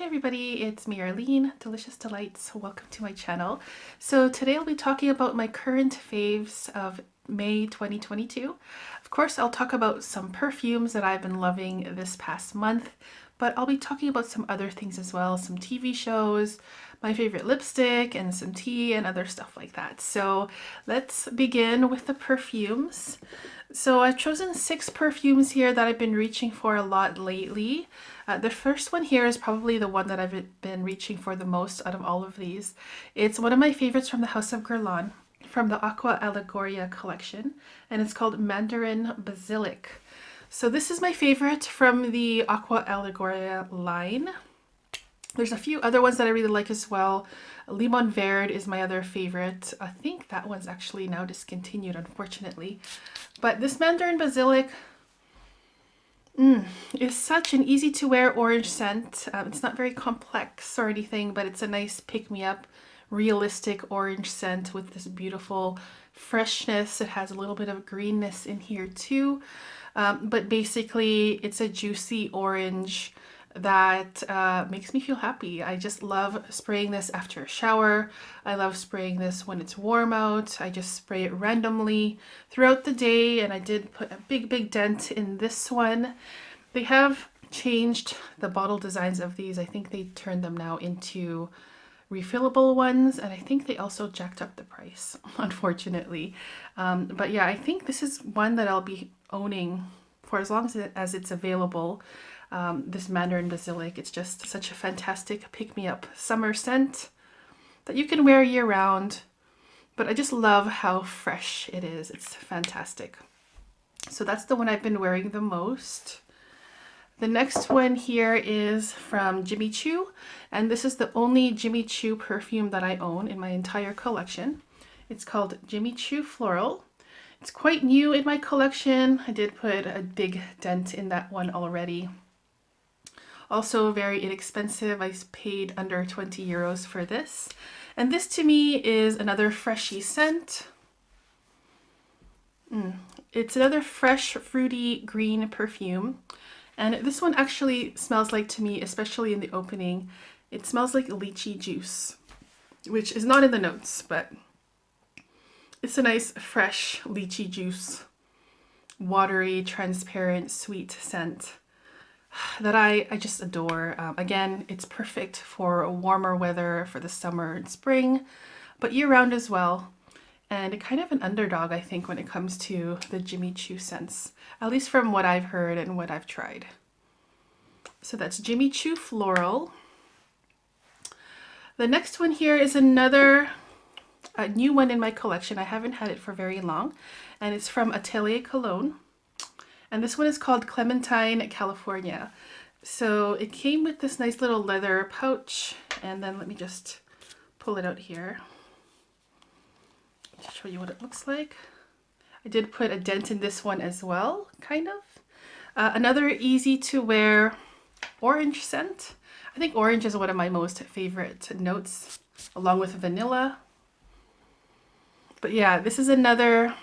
Hey everybody, it's me Arlene, Delicious Delights. Welcome to my channel. So today I'll be talking about my current faves of May 2022. Of course, I'll talk about some perfumes that I've been loving this past month, but I'll be talking about some other things as well, some TV shows, my favorite lipstick, and some tea and other stuff like that. So let's begin with the perfumes. So I've chosen 6 perfumes here that I've been reaching for a lot lately. The first one here is probably the one that I've been reaching for the most out of all of these. It's one of my favorites from the House of Guerlain, from the Aqua Allegoria collection, and it's called Mandarin Basilic. So this is my favorite from the Aqua Allegoria line. There's a few other ones that I really like as well. Limon Verde is my other favorite. I think that one's actually now discontinued, unfortunately. But this Mandarin Basilic is such an easy to wear orange scent. It's not very complex or anything, but it's a nice pick-me-up, realistic orange scent with this beautiful freshness. It has a little bit of greenness in here too. But basically it's a juicy orange that makes me feel happy. I just love spraying this after a shower. I love spraying this when it's warm out. I just spray it randomly throughout the day, and I did put a big dent in this one. They have changed the bottle designs of these. I think they turned them now into refillable ones, and I think they also jacked up the price, unfortunately. But yeah, I think this is one that I'll be owning for as long as it's available. This Mandarin Basilic, it's just such a fantastic pick-me-up summer scent that you can wear year-round, but I just love how fresh it is. It's fantastic. So that's the one I've been wearing the most. The next one here is from Jimmy Choo, and this is the only Jimmy Choo perfume that I own in my entire collection. It's called Jimmy Choo Floral. It's quite new in my collection. I did put a big dent in that one already. Also very inexpensive. I paid under 20 euros for this. And this to me is another freshy scent. It's another fresh, fruity, green perfume. And this one actually smells like, to me, especially in the opening, it smells like lychee juice, which is not in the notes, but it's a nice, fresh lychee juice, watery, transparent, sweet scent that I just adore. Again, it's perfect for warmer weather, for the summer and spring, but year-round as well. And kind of an underdog, I think, when it comes to the Jimmy Choo scents, at least from what I've heard and what I've tried. So that's Jimmy Choo Floral. The next one here is another new one in my collection. I haven't had it for very long, and it's from Atelier Cologne. And this one is called Clementine, California. So it came with this nice little leather pouch, and then let me just pull it out here to show you what it looks like. I did put a dent in this one as well, kind of. Another easy to wear orange scent. I think orange is one of my most favorite notes, along with vanilla. But yeah, this is another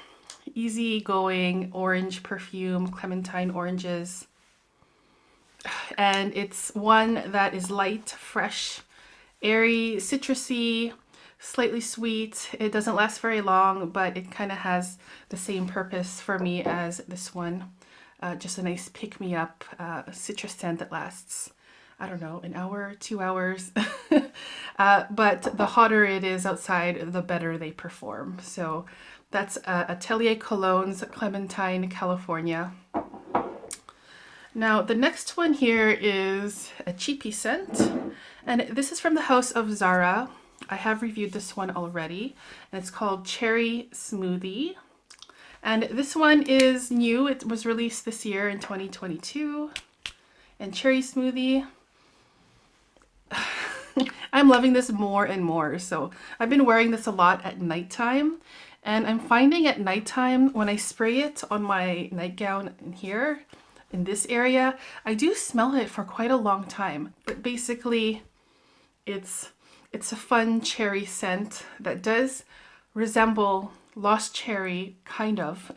easy-going orange perfume, clementine oranges. And it's one that is light, fresh, airy, citrusy, slightly sweet. It doesn't last very long, but it kind of has the same purpose for me as this one. Just a nice pick-me-up citrus scent that lasts, I don't know, an hour, 2 hours. But the hotter it is outside, the better they perform. So that's Atelier Cologne's Clementine, California. Now the next one here is a cheapy scent, and this is from the House of Zara. I have reviewed this one already, and it's called Cherry Smoothie. And this one is new. It was released this year in 2022. And Cherry Smoothie, I'm loving this more and more. So I've been wearing this a lot at nighttime, and I'm finding at nighttime when I spray it on my nightgown in here, in this area, I do smell it for quite a long time. But basically, it's a fun cherry scent that does resemble Lost Cherry, kind of.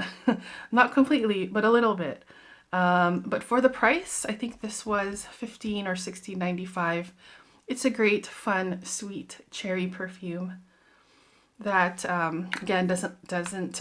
Not completely, but a little bit. But for the price, I think this was $15 or $16.95. It's a great, fun, sweet cherry perfume that again doesn't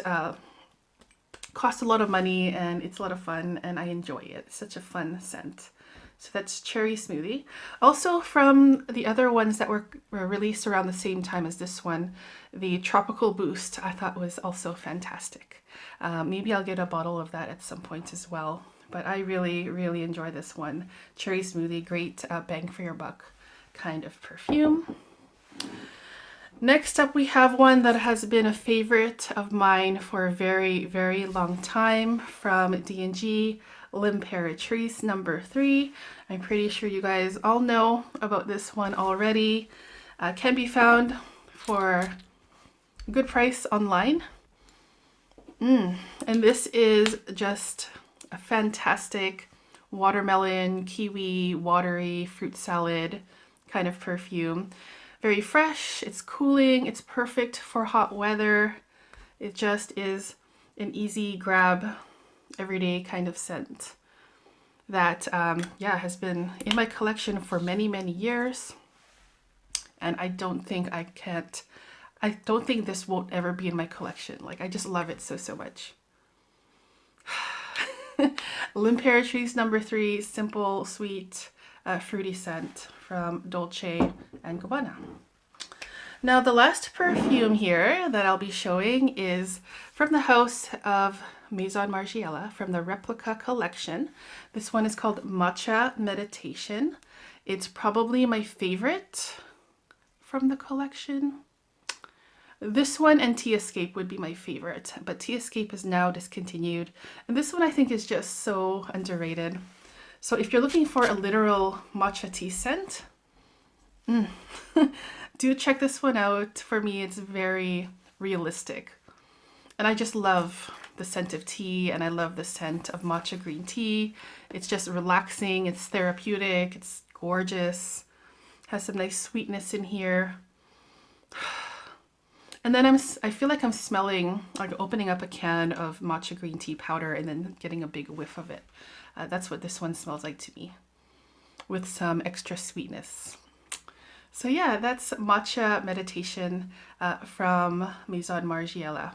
cost a lot of money, and it's a lot of fun, and I enjoy it. It's such a fun scent. So that's Cherry Smoothie. Also from the other ones that were released around the same time as this one, the Tropical Boost I thought was also fantastic. Maybe I'll get a bottle of that at some point as well. But I really, really enjoy this one. Cherry Smoothie, great bang for your buck kind of perfume. Next up, we have one that has been a favorite of mine for a very, very long time from D&G, L'Impératrice number 3. I'm pretty sure you guys all know about this one already. Can be found for a good price online. And this is just a fantastic watermelon, kiwi, watery, fruit salad kind of perfume. Very fresh, it's cooling, it's perfect for hot weather. It just is an easy grab, everyday kind of scent that has been in my collection for many, many years. And I don't think this won't ever be in my collection. Like, I just love it so, so much. L'Impératrice number 3, simple, sweet, fruity scent from Dolce & Gabbana. Now the last perfume here that I'll be showing is from the house of Maison Margiela from the Replica collection. This one is called Matcha Meditation. It's probably my favorite from the collection. This one and Tea Escape would be my favorite, but Tea Escape is now discontinued. And this one I think is just so underrated. So if you're looking for a literal matcha tea scent, do check this one out. For me, it's very realistic. And I just love the scent of tea, and I love the scent of matcha green tea. It's just relaxing, it's therapeutic, it's gorgeous. Has some nice sweetness in here. And then I feel like I'm smelling, like opening up a can of matcha green tea powder and then getting a big whiff of it. That's what this one smells like to me, with some extra sweetness. So yeah, that's Matcha Meditation from Maison Margiela.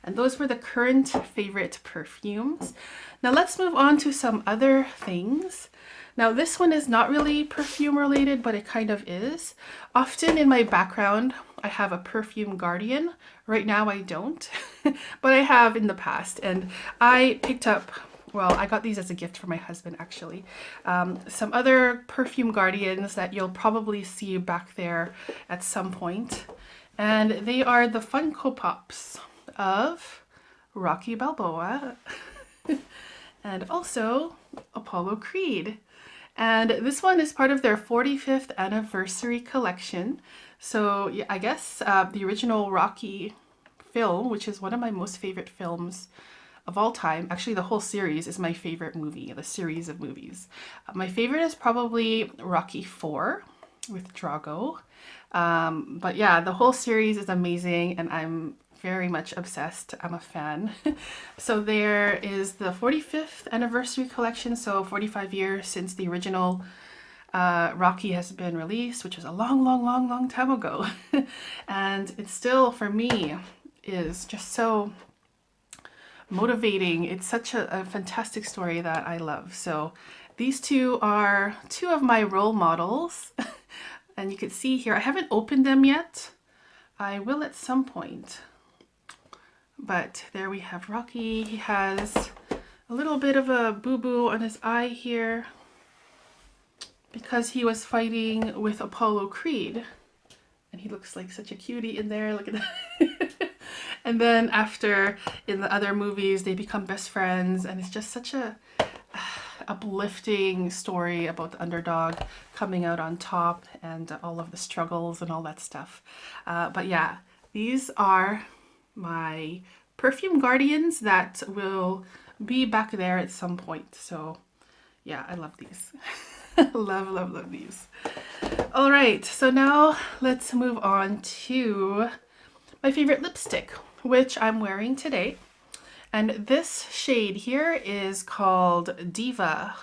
And those were the current favorite perfumes. Now let's move on to some other things. Now this one is not really perfume related, but it kind of is. Often in my background, I have a Perfume Guardian. Right now I don't, but I have in the past. And I picked up, well, I got these as a gift for my husband actually. Some other Perfume Guardians that you'll probably see back there at some point. And they are the Funko Pops of Rocky Balboa and also Apollo Creed. And this one is part of their 45th anniversary collection. So yeah, I guess the original Rocky film, which is one of my most favorite films of all time. Actually, the whole series is my favorite movie, the series of movies. My favorite is probably Rocky 4 with Drago. But yeah, the whole series is amazing, and I'm very much obsessed. I'm a fan. So there is the 45th anniversary collection, so 45 years since the original Rocky has been released, which was a long time ago. And it still, for me, is just so motivating. It's such a fantastic story that I love. So these two are two of my role models. And you can see here, I haven't opened them yet. I will at some point. But there we have Rocky. He has a little bit of a boo-boo on his eye here because he was fighting with Apollo Creed. And he looks like such a cutie in there. Look at that. And then after, in the other movies, they become best friends. And it's just such a uplifting story about the underdog coming out on top and all of the struggles and all that stuff. But yeah, these are my Perfume Guardians that will be back there at some point. So yeah, I love these. love these. All right, so now let's move on to my favorite lipstick, which I'm wearing today. And this shade here is called Diva.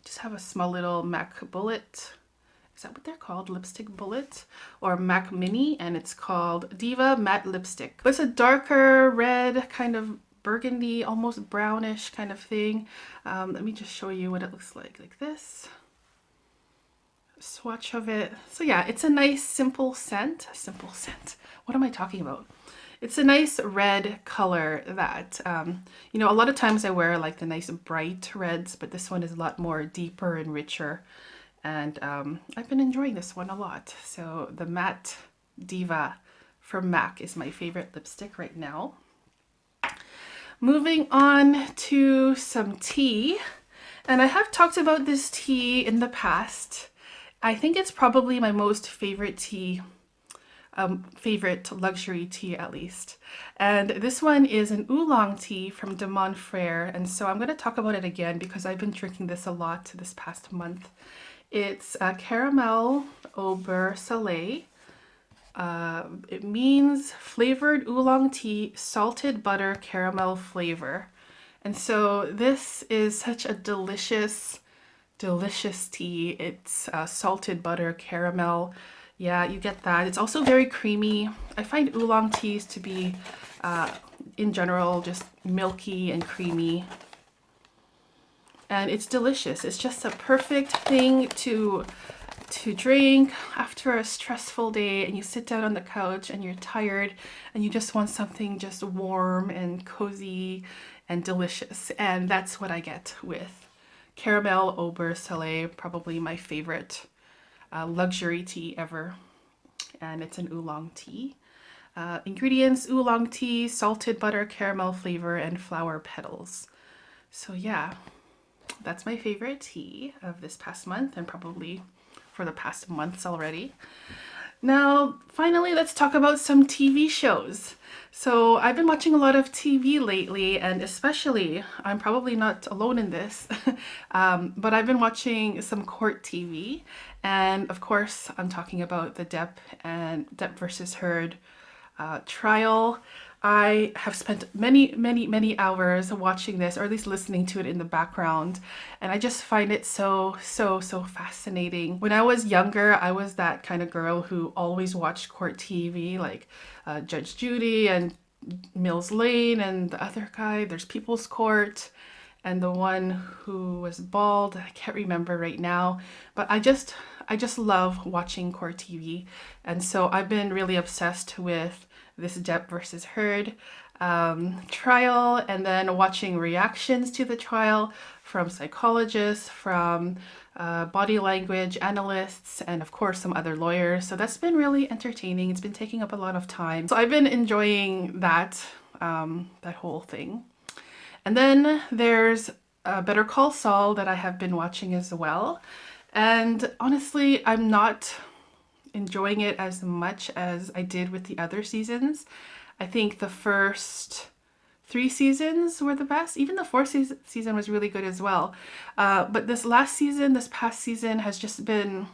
Just have a small little MAC bullet. Is that what they're called? Lipstick bullet or MAC mini, and it's called Diva Matte Lipstick. It's a darker red, kind of burgundy, almost brownish kind of thing. Let me just show you what it looks like this. Swatch of it. So yeah, it's a nice simple scent. Simple scent. What am I talking about? It's a nice red color that, you know, a lot of times I wear like the nice bright reds, but this one is a lot more deeper and richer. And I've been enjoying this one a lot. So the Matte Diva from MAC is my favorite lipstick right now. Moving on to some tea. And I have talked about this tea in the past. I think it's probably my most favorite tea. Favorite luxury tea at least. And this one is an oolong tea from De Montfrere, and so I'm going to talk about it again because I've been drinking this a lot this past month. It's a caramel au beurre salé. It means flavored oolong tea, salted butter caramel flavor. And so this is such a delicious tea. It's salted butter caramel. Yeah, you get that. It's also very creamy. I find oolong teas to be, in general, just milky and creamy. And it's delicious. It's just a perfect thing to drink after a stressful day and you sit down on the couch and you're tired and you just want something just warm and cozy and delicious. And that's what I get with Caramel Au Beurre Salé, probably my favorite luxury tea ever, and it's an oolong tea. Ingredients: oolong tea, salted butter, caramel flavor, and flower petals. So yeah, that's my favorite tea of this past month and probably for the past months already. Now, finally, let's talk about some TV shows. So I've been watching a lot of TV lately, and especially, I'm probably not alone in this, but I've been watching some court TV. And of course, I'm talking about the Depp versus Heard trial. I have spent many hours watching this, or at least listening to it in the background, and I just find it so fascinating. When I was younger, I was that kind of girl who always watched court TV, like Judge Judy and Mills Lane, and the other guy, there's People's Court, and the one who was bald, I can't remember right now, but I just love watching court TV, and so I've been really obsessed with this Depp versus Heard trial, and then watching reactions to the trial from psychologists, from body language analysts, and of course some other lawyers. So that's been really entertaining. It's been taking up a lot of time. So I've been enjoying that, that whole thing. And then there's Better Call Saul that I have been watching as well. And honestly, I'm not enjoying it as much as I did with the other seasons. I think the first 3 seasons were the best. Even the 4th season was really good as well. But this past season has just been,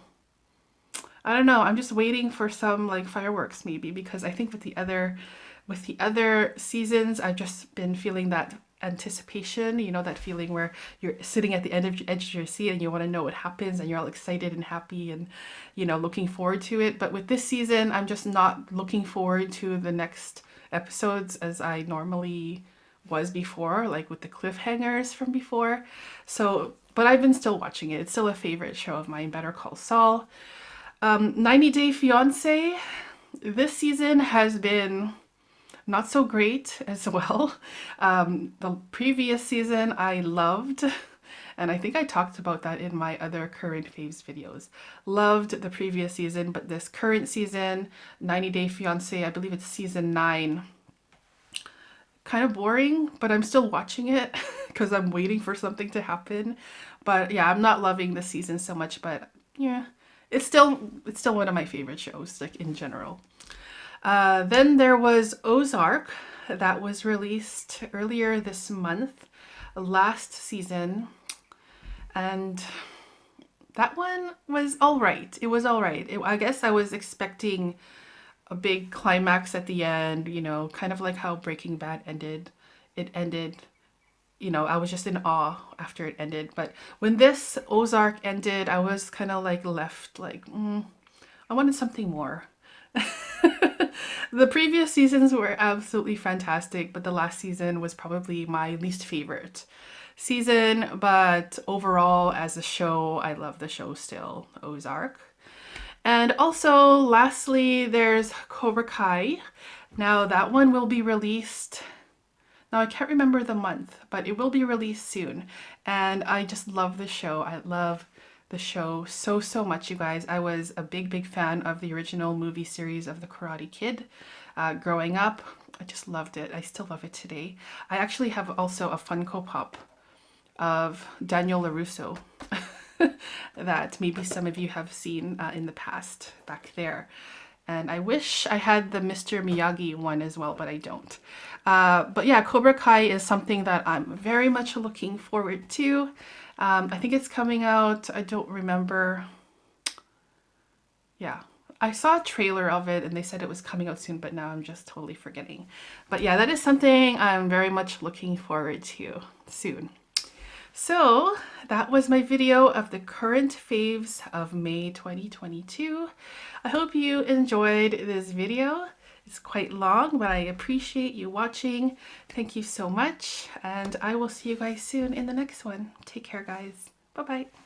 I don't know, I'm just waiting for some like fireworks maybe, because I think with the other seasons, I've just been feeling that anticipation, you know, that feeling where you're sitting at the edge of your seat and you want to know what happens and you're all excited and happy and, you know, looking forward to it. But with this season, I'm just not looking forward to the next episodes as I normally was before, like with the cliffhangers from before. So, but I've been still watching it. It's still a favorite show of mine, Better Call Saul. 90 Day Fiancé, this season has been not so great as well. The previous season I loved, and I think I talked about that in my other current faves videos. Loved the previous season, but this current season, 90 Day Fiancé, I believe it's season 9, kind of boring, but I'm still watching it because I'm waiting for something to happen. But yeah, I'm not loving this season so much, but yeah, it's still one of my favorite shows, like in general. Then there was Ozark that was released earlier this month, last season, and that one was all right. It was all right. I guess I was expecting a big climax at the end, you know, kind of like how Breaking Bad ended. it ended. You know, I was just in awe after it ended. But when this Ozark ended, I was kind of like left like, I wanted something more. The previous seasons were absolutely fantastic, but the last season was probably my least favorite season. But overall, as a show, I love the show still, Ozark. And also, lastly, there's Cobra Kai. Now, that one will be released. Now, I can't remember the month, but it will be released soon. And I just love the show. I love the show so, so much, you guys. I was a big, big fan of the original movie series of The Karate Kid growing up. I just loved it. I still love it today. I actually have also a Funko Pop of Daniel LaRusso that maybe some of you have seen in the past back there. And I wish I had the Mr. Miyagi one as well, but I don't. But yeah, Cobra Kai is something that I'm very much looking forward to. I think it's coming out, I don't remember. Yeah, I saw a trailer of it and they said it was coming out soon, but now I'm just totally forgetting. But yeah, that is something I'm very much looking forward to soon. So that was my video of the current faves of May 2022. I hope you enjoyed this video. It's quite long, but I appreciate you watching. Thank you so much, and I will see you guys soon in the next one. Take care, guys. Bye-bye.